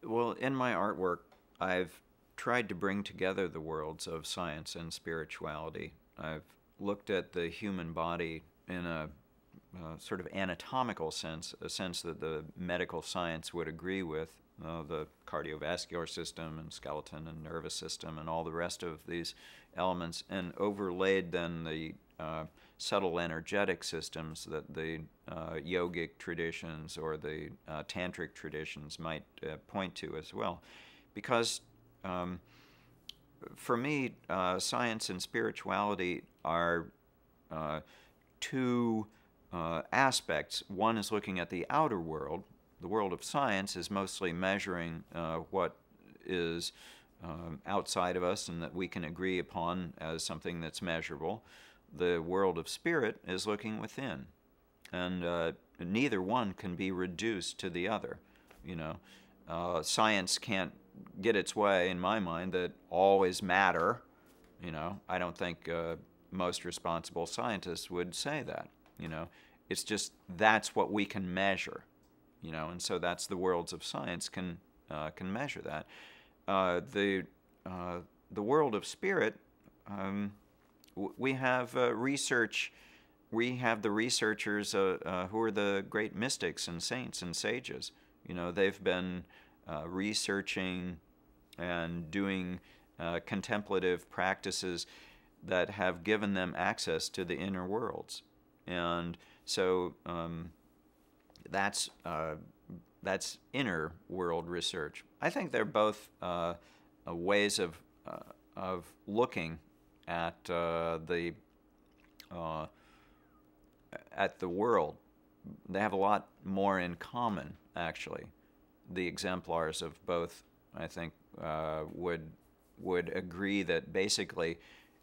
Well, in my artwork, I've tried to bring together the worlds of science and spirituality. I've looked at the human body in a sort of anatomical sense, a sense that the medical science would agree with, the cardiovascular system and skeleton and nervous system and all the rest of these elements, and overlaid then the subtle energetic systems that the yogic traditions or the tantric traditions might point to as well. Because um, for me, science and spirituality are two aspects. One is looking at the outer world. The world of science is mostly measuring what is outside of us and that we can agree upon as something that's measurable. The world of spirit is looking within, and neither one can be reduced to the other. You know, science can't get its way, in my mind, that all is matter. You know, I don't think most responsible scientists would say that. You know, it's just that's what we can measure. You know, and so that's the worlds of science can measure that. The world of spirit, we have research. We have the researchers who are the great mystics and saints and sages. You know, they've been researching and doing contemplative practices that have given them access to the inner worlds, and so that's inner world research. I think they're both ways of looking at uh, at the world. They have a lot more in common, actually. The exemplars of both, I think, would agree that basically,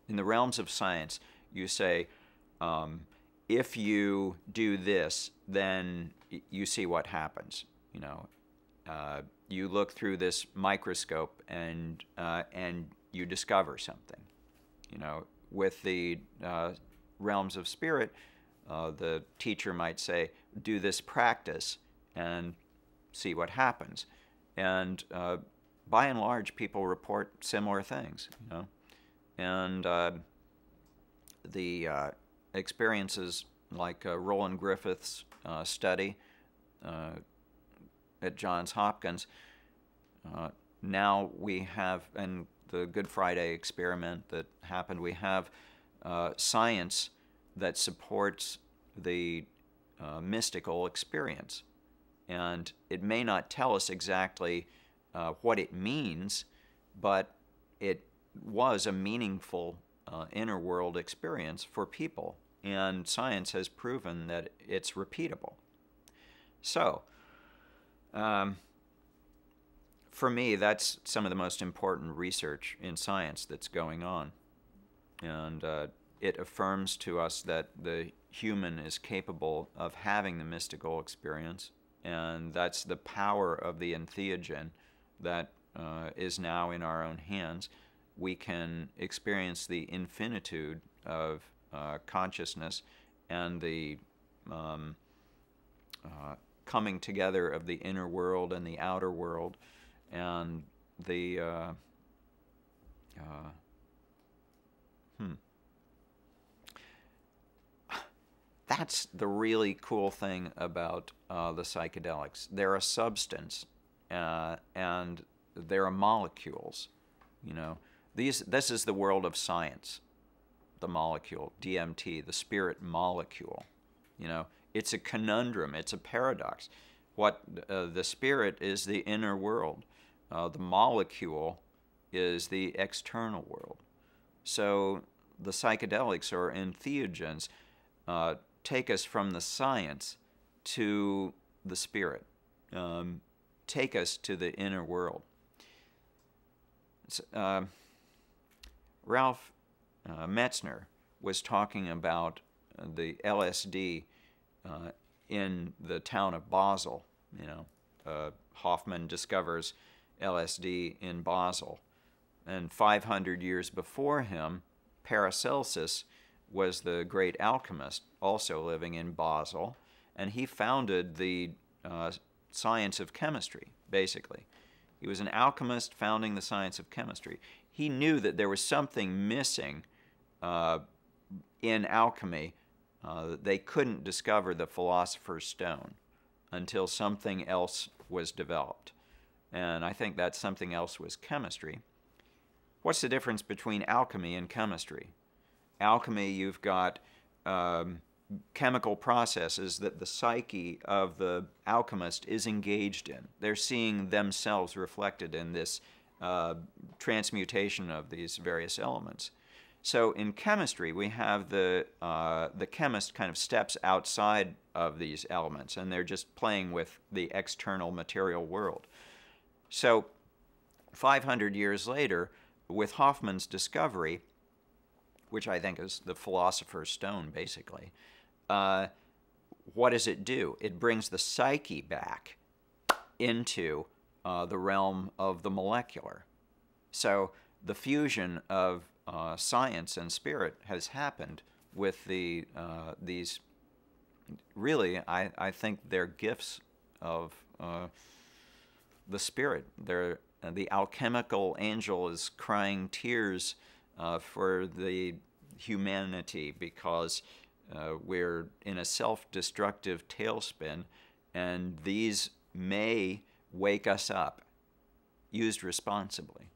in the realms of science, you say, if you do this, then you see what happens. You know, you look through this microscope and you discover something. You know, with the realms of spirit, the teacher might say, do this practice and see what happens. And by and large, people report similar things, you know. And the experiences like Roland Griffith's study at Johns Hopkins, now we have, and the Good Friday experiment that happened, we have science that supports the mystical experience. And it may not tell us exactly what it means, but it was a meaningful inner world experience for people. And science has proven that it's repeatable. So, for me, that's some of the most important research in science that's going on. And it affirms to us that the human is capable of having the mystical experience, and that's the power of the entheogen that is now in our own hands. We can experience the infinitude of consciousness and the coming together of the inner world and the outer world, and the that's the really cool thing about the psychedelics. They're a substance, and they're molecules. You know, this is the world of science. The molecule, DMT, the spirit molecule. You know, it's a conundrum. It's a paradox. What the spirit is the inner world. The molecule is the external world. So the psychedelics or entheogens take us from the science to the spirit, take us to the inner world. Ralph Metzner was talking about the LSD in the town of Basel. You know, Hoffman discovers LSD in Basel. And 500 years before him, Paracelsus was the great alchemist, also living in Basel, and he founded the science of chemistry, basically. He was an alchemist founding the science of chemistry. He knew that there was something missing in alchemy. They couldn't discover the philosopher's stone until something else was developed. And I think that something else was chemistry. What's the difference between alchemy and chemistry? Alchemy, you've got chemical processes that the psyche of the alchemist is engaged in. They're seeing themselves reflected in this transmutation of these various elements. So in chemistry, we have the chemist kind of steps outside of these elements, and they're just playing with the external material world. So 500 years later, with Hofmann's discovery, which I think is the philosopher's stone, basically, what does it do? It brings the psyche back into the realm of the molecular. So the fusion of science and spirit has happened with these, really, I think they're gifts of the spirit. The alchemical angel is crying tears for the humanity because we're in a self-destructive tailspin, and these may wake us up, used responsibly.